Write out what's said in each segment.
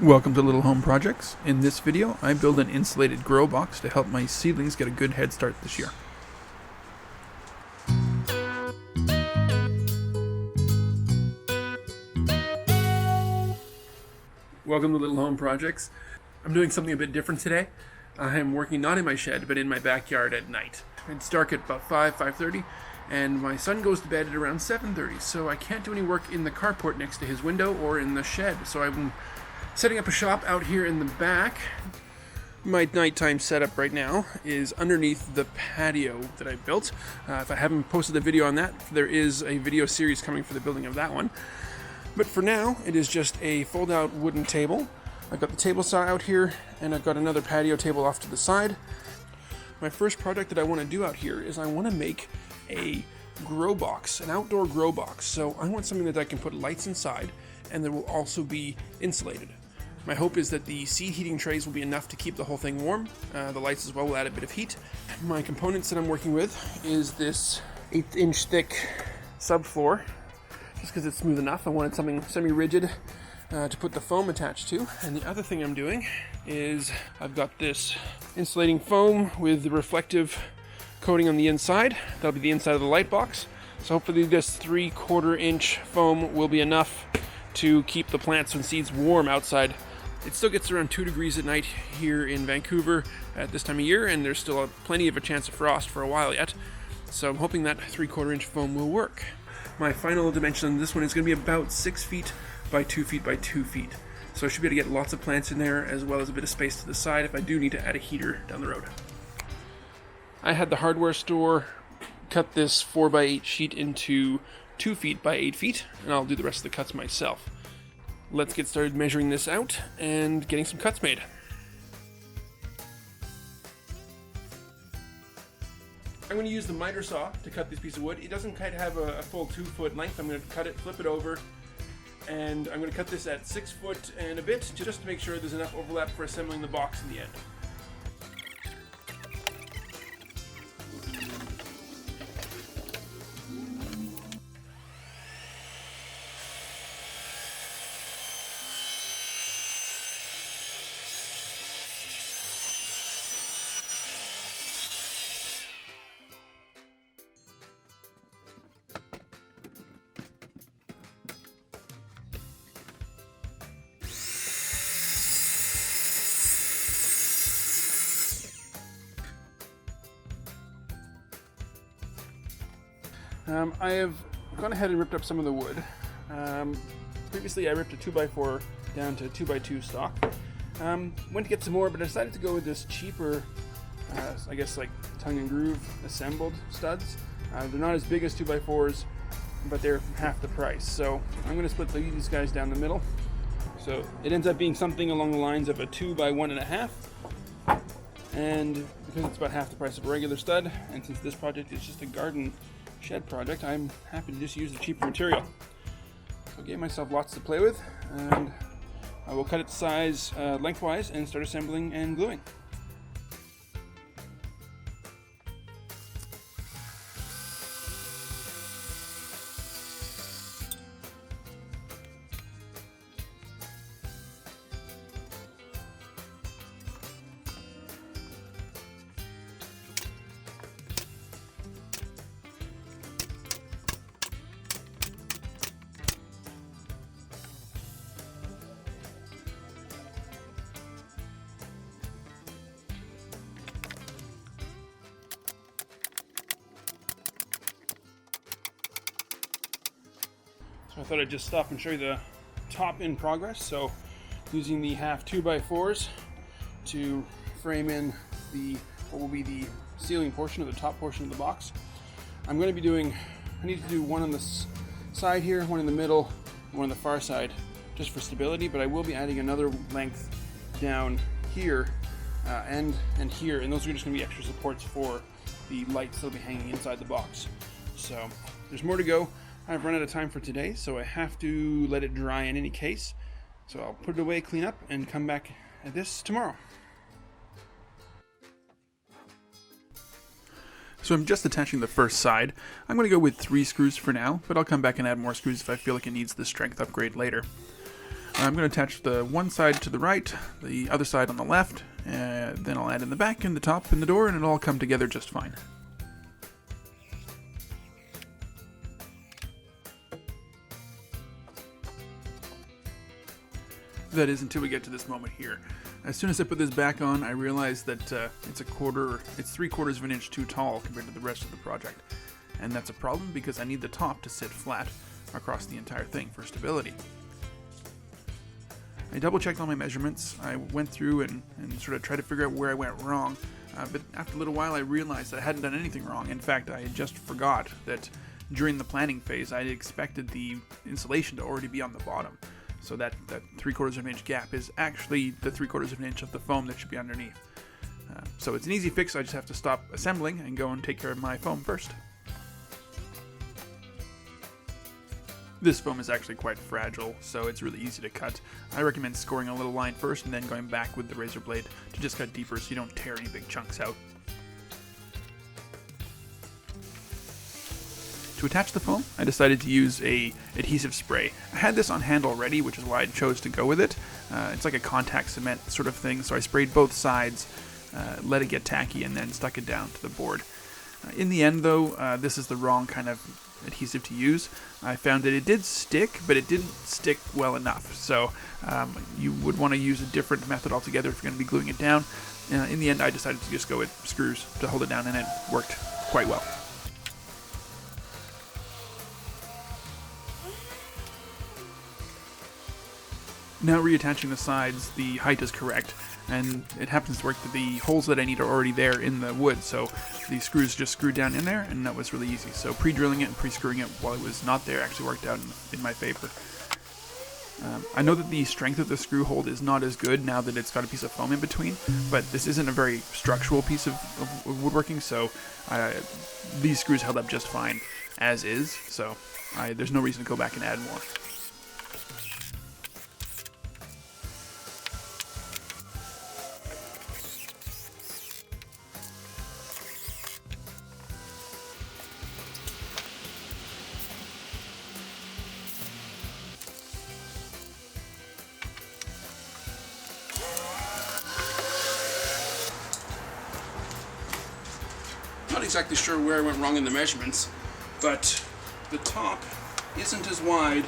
Welcome to Little Home Projects. In this video, I build an insulated grow box to help my seedlings get a good head start this year. Welcome to Little Home Projects. I'm doing something a bit different today. I am working not in my shed, but in my backyard at night. It's dark at about 5:30, and my son goes to bed at around 7:30, so I can't do any work in the carport next to his window or in the shed. So I'm setting up a shop out here in the back. My nighttime setup right now is underneath the patio that I built. If I haven't posted a video on that, there is a video series coming for the building of that one. But for now, it is just a fold-out wooden table. I've got the table saw out here, and I've got another patio table off to the side. My first project that I want to do out here is I want to make a grow box, an outdoor grow box. So I want something that I can put lights inside, and that will also be insulated. My hope is that the seed heating trays will be enough to keep the whole thing warm. The lights as well will add a bit of heat. My components that I'm working with is this 1/8" thick subfloor, just because it's smooth enough. I wanted something semi-rigid to put the foam attached to. And the other thing I'm doing is I've got this insulating foam with the reflective coating on the inside. That'll be the inside of the light box. So hopefully this 3/4 inch foam will be enough to keep the plants and seeds warm outside. It still gets around 2 degrees at night here in Vancouver at this time of year, and there's still plenty of a chance of frost for a while yet. So I'm hoping that 3/4 inch foam will work. My final dimension on this one is going to be about 6 feet by 2 feet by 2 feet. So I should be able to get lots of plants in there, as well as a bit of space to the side if I do need to add a heater down the road. I had the hardware store cut this 4x8 sheet into 2 feet by 8 feet, and I'll do the rest of the cuts myself. Let's get started measuring this out and getting some cuts made. I'm going to use the miter saw to cut this piece of wood. It doesn't quite have a full 2 foot length. I'm going to cut it, flip it over, and I'm going to cut this at 6 foot and a bit, just to make sure there's enough overlap for assembling the box in the end. I have gone ahead and ripped up some of the wood. Previously I ripped a 2x4 down to 2x2 stock. Went to get some more, but I decided to go with this cheaper, I guess like tongue and groove assembled studs. They're not as big as 2x4s, but they're half the price. So I'm going to split these guys down the middle. So it ends up being something along the lines of a 2x1.5. And because it's about half the price of a regular stud, and since this project is just a garden shed project, I'm happy to just use the cheaper material. So I gave myself lots to play with, and I will cut it to size lengthwise and start assembling and gluing. So I thought I'd just stop and show you the top in progress. So using the half 2x4s to frame in what will be the ceiling portion of the top portion of the box. I'm going to be doing, I need to do one on the side here, one in the middle, and one on the far side, just for stability, but I will be adding another length down here and here, and those are just going to be extra supports for the lights that will be hanging inside the box. So there's more to go. I've run out of time for today, so I have to let it dry in any case. So I'll put it away, clean up, and come back at this tomorrow. So I'm just attaching the first side. I'm going to go with 3 screws for now, but I'll come back and add more screws if I feel like it needs the strength upgrade later. I'm going to attach the one side to the right, the other side on the left, then I'll add in the back and the top and the door, and it'll all come together just fine. That is until we get to this moment here. As soon as I put this back on, I realized that it's 3/4 of an inch too tall compared to the rest of the project. And that's a problem because I need the top to sit flat across the entire thing for stability. I double checked all my measurements. I went through and sort of tried to figure out where I went wrong. But after a little while I realized that I hadn't done anything wrong. In fact, I had just forgot that during the planning phase I had expected the insulation to already be on the bottom. So that 3/4 of an inch gap is actually the 3/4 of an inch of the foam that should be underneath. So it's an easy fix. I just have to stop assembling and go and take care of my foam first. This foam is actually quite fragile, so it's really easy to cut. I recommend scoring a little line first and then going back with the razor blade to just cut deeper so you don't tear any big chunks out. To attach the foam, I decided to use a adhesive spray. I had this on hand already, which is why I chose to go with it. It's like a contact cement sort of thing, so I sprayed both sides, let it get tacky, and then stuck it down to the board. In the end, though, this is the wrong kind of adhesive to use. I found that it did stick, but it didn't stick well enough, so you would want to use a different method altogether if you're going to be gluing it down. In the end, I decided to just go with screws to hold it down, and it worked quite well. Now reattaching the sides, the height is correct, and it happens to work that the holes that I need are already there in the wood, so the screws just screwed down in there, and that was really easy. So pre-drilling it and pre-screwing it while it was not there actually worked out in my favor. I know that the strength of the screw hold is not as good now that it's got a piece of foam in between, but this isn't a very structural piece of woodworking, so these screws held up just fine as is, so there's no reason to go back and add more. Not exactly sure where I went wrong in the measurements, but the top isn't as wide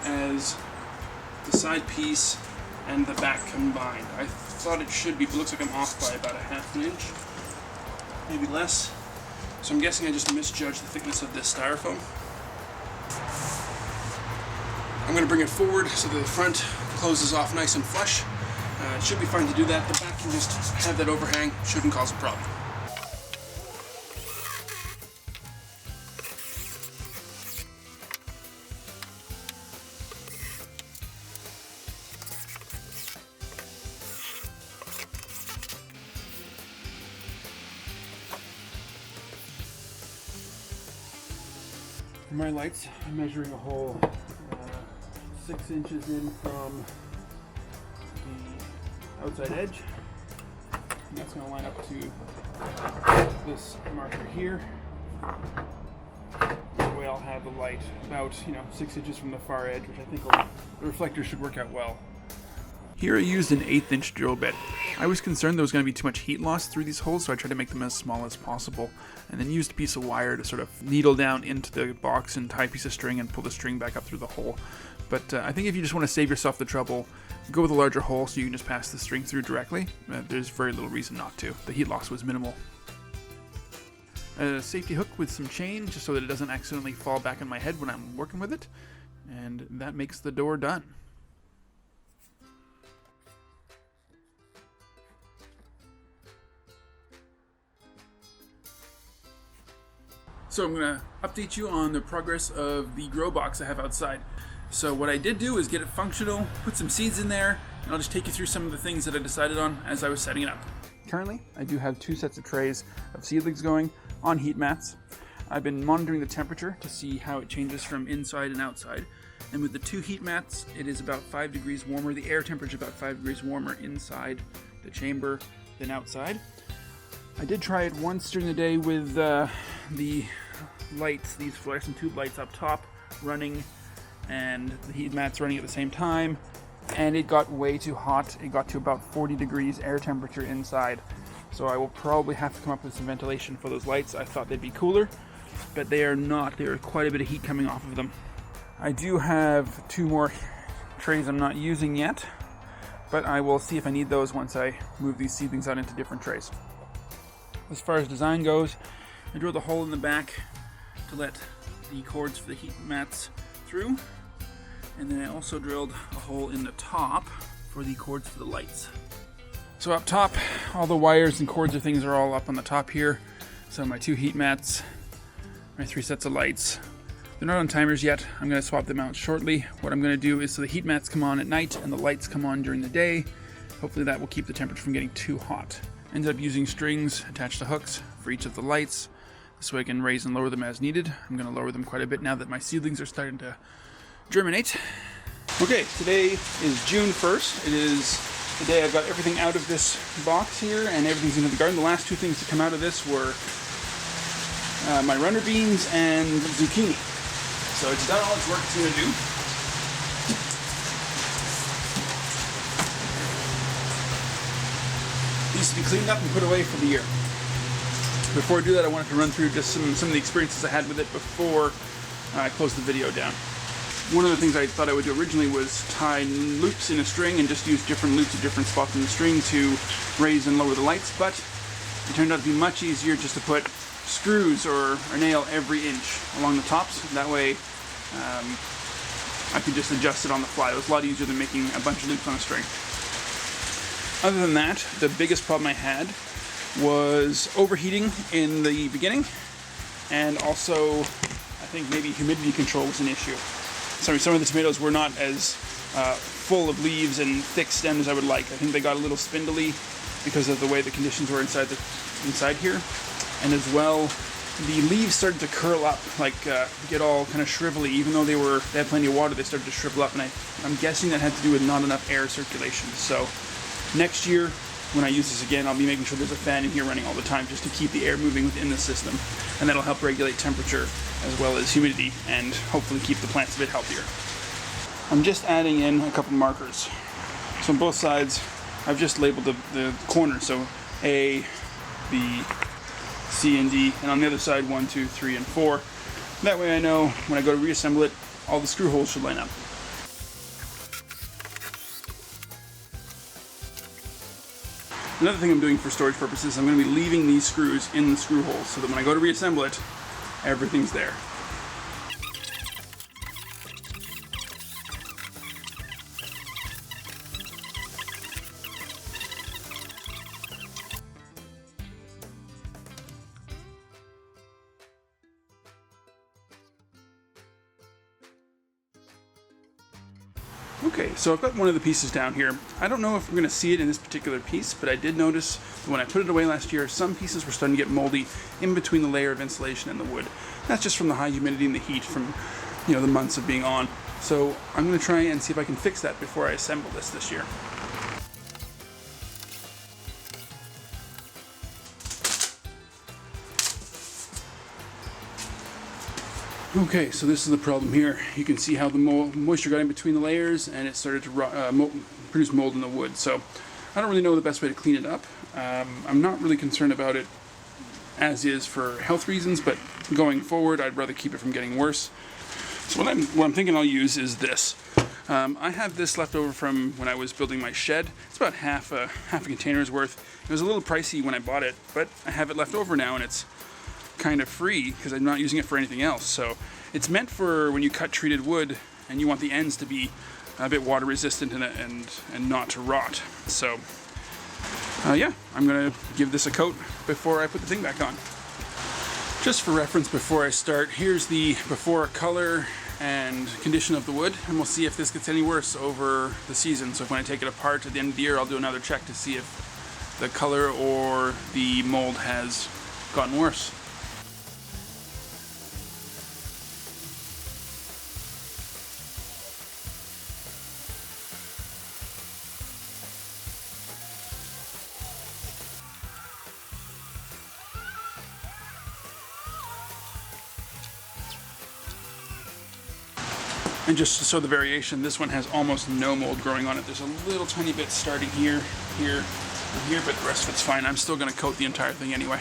as the side piece and the back combined. I thought it should be, but it looks like I'm off by about 1/2 inch, maybe less. So I'm guessing I just misjudged the thickness of this styrofoam. I'm going to bring it forward so that the front closes off nice and flush. It should be fine to do that. The back can just have that overhang, shouldn't cause a problem. For my lights, I'm measuring a hole 6 inches in from the outside edge. And that's going to line up to this marker here. That way I'll have the light about 6 inches from the far edge, which I think the reflector should work out well. Here I used an 1/8 inch drill bit. I was concerned there was going to be too much heat loss through these holes, so I tried to make them as small as possible, and then used a piece of wire to sort of needle down into the box and tie a piece of string and pull the string back up through the hole. But I think if you just want to save yourself the trouble, go with a larger hole so you can just pass the string through directly. There's very little reason not to. The heat loss was minimal. A safety hook with some chain, just so that it doesn't accidentally fall back on my head when I'm working with it, and that makes the door done. So I'm going to update you on the progress of the grow box I have outside. So what I did do is get it functional, put some seeds in there, and I'll just take you through some of the things that I decided on as I was setting it up. Currently, I do have 2 sets of trays of seedlings going on heat mats. I've been monitoring the temperature to see how it changes from inside and outside. And with the 2 heat mats, it is about 5 degrees warmer. The air temperature is about 5 degrees warmer inside the chamber than outside. I did try it once during the day with the lights, these fluorescent tube lights up top running, and the heat mats running at the same time, and it got way too hot. It got to about 40 degrees air temperature inside. So I will probably have to come up with some ventilation for those lights. I thought they'd be cooler, but they are not. There are quite a bit of heat coming off of them. I do have 2 more trays I'm not using yet, but I will see if I need those once I move these seedlings out into different trays. As far as design goes, I drilled a hole in the back to let the cords for the heat mats through, and then I also drilled a hole in the top for the cords for the lights. So up top, all the wires and cords and things are all up on the top here. So my 2 heat mats, my 3 sets of lights. They're not on timers yet. I'm going to swap them out shortly. What I'm going to do is so the heat mats come on at night and the lights come on during the day. Hopefully that will keep the temperature from getting too hot. Ended up using strings attached to hooks for each of the lights. This way I can raise and lower them as needed. I'm going to lower them quite a bit now that my seedlings are starting to germinate. Okay, today is June 1st. It is the day I've got everything out of this box here and everything's into the garden. The last 2 things to come out of this were my runner beans and zucchini. So it's done all its work it's going to do. These to be cleaned up and put away for the year. Before I do that, I wanted to run through just some of the experiences I had with it before I closed the video down. One of the things I thought I would do originally was tie loops in a string and just use different loops at different spots in the string to raise and lower the lights, but it turned out to be much easier just to put screws or a nail every inch along the tops. That way I could just adjust it on the fly. It was a lot easier than making a bunch of loops on a string. Other than that, the biggest problem I had was overheating in the beginning, and also I think maybe humidity control was an issue. Sorry, some of the tomatoes were not as full of leaves and thick stems as I would like. I think they got a little spindly because of the way the conditions were inside here, and as well, the leaves started to curl up, like get all kind of shrivelly. Even though they had plenty of water, they started to shrivel up, and I'm guessing that had to do with not enough air circulation. So next year, when I use this again, I'll be making sure there's a fan in here running all the time just to keep the air moving within the system, and that'll help regulate temperature as well as humidity and hopefully keep the plants a bit healthier. I'm just adding in a couple markers. So on both sides, I've just labeled the corners, so A, B, C, and D, and on the other side 1, 2, 3, and 4. That way I know when I go to reassemble it, all the screw holes should line up. Another thing I'm doing for storage purposes, I'm going to be leaving these screws in the screw holes so that when I go to reassemble it, everything's there. Okay, so I've got one of the pieces down here. I don't know if we're going to see it in this particular piece, but I did notice when I put it away last year, some pieces were starting to get moldy in between the layer of insulation and the wood. That's just from the high humidity and the heat from, the months of being on. So I'm going to try and see if I can fix that before I assemble this year. Okay, so this is the problem here. You can see how the moisture got in between the layers and it started to produce mold in the wood. So I don't really know the best way to clean it up. I'm not really concerned about it as is for health reasons, but going forward I'd rather keep it from getting worse. So what I'm thinking I'll use is this. I have this left over from when I was building my shed. It's about half a container's worth. It was a little pricey when I bought it, but I have it left over now and it's kind of free because I'm not using it for anything else. So it's meant for when you cut treated wood and you want the ends to be a bit water resistant and not to rot. So yeah, I'm gonna give this a coat before I put the thing back on. Just for reference before I start, here's the before color and condition of the wood, and we'll see if this gets any worse over the season. So when I take it apart at the end of the year, I'll do another check to see if the color or the mold has gotten worse. And just to show the variation, this one has almost no mold growing on it. There's a little tiny bit starting here, here, and here, but the rest of it's fine. I'm still going to coat the entire thing anyway.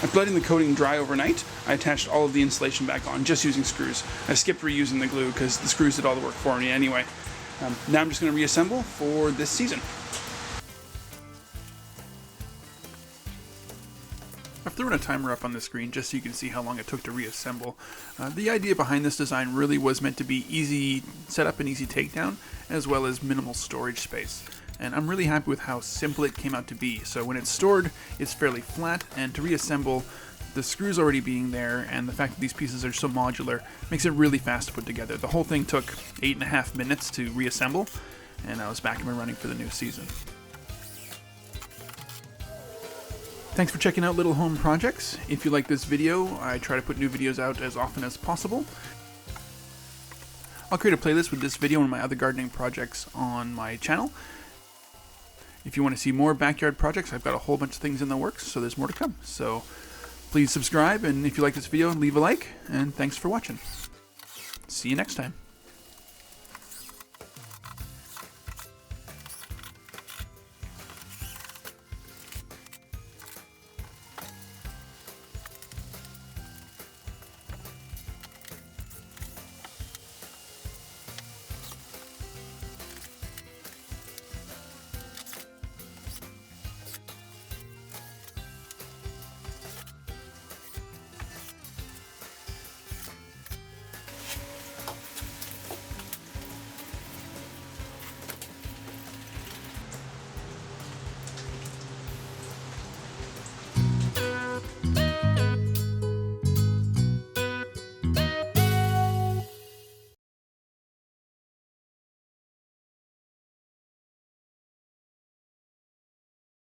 After letting the coating dry overnight, I attached all of the insulation back on, just using screws. I skipped reusing the glue because the screws did all the work for me anyway. Now I'm just going to reassemble for this season. I've thrown a timer up on the screen just so you can see how long it took to reassemble. The idea behind this design really was meant to be easy setup and easy takedown, as well as minimal storage space. And I'm really happy with how simple it came out to be. So when it's stored, it's fairly flat, and to reassemble, the screws already being there, and the fact that these pieces are so modular, makes it really fast to put together. The whole thing took 8.5 minutes to reassemble, and I was back and running for the new season. Thanks for checking out Little Home Projects. If you like this video, I try to put new videos out as often as possible. I'll create a playlist with this video and my other gardening projects on my channel. If you want to see more backyard projects, I've got a whole bunch of things in the works, so there's more to come. So please subscribe, and if you like this video, leave a like, and thanks for watching. See you next time.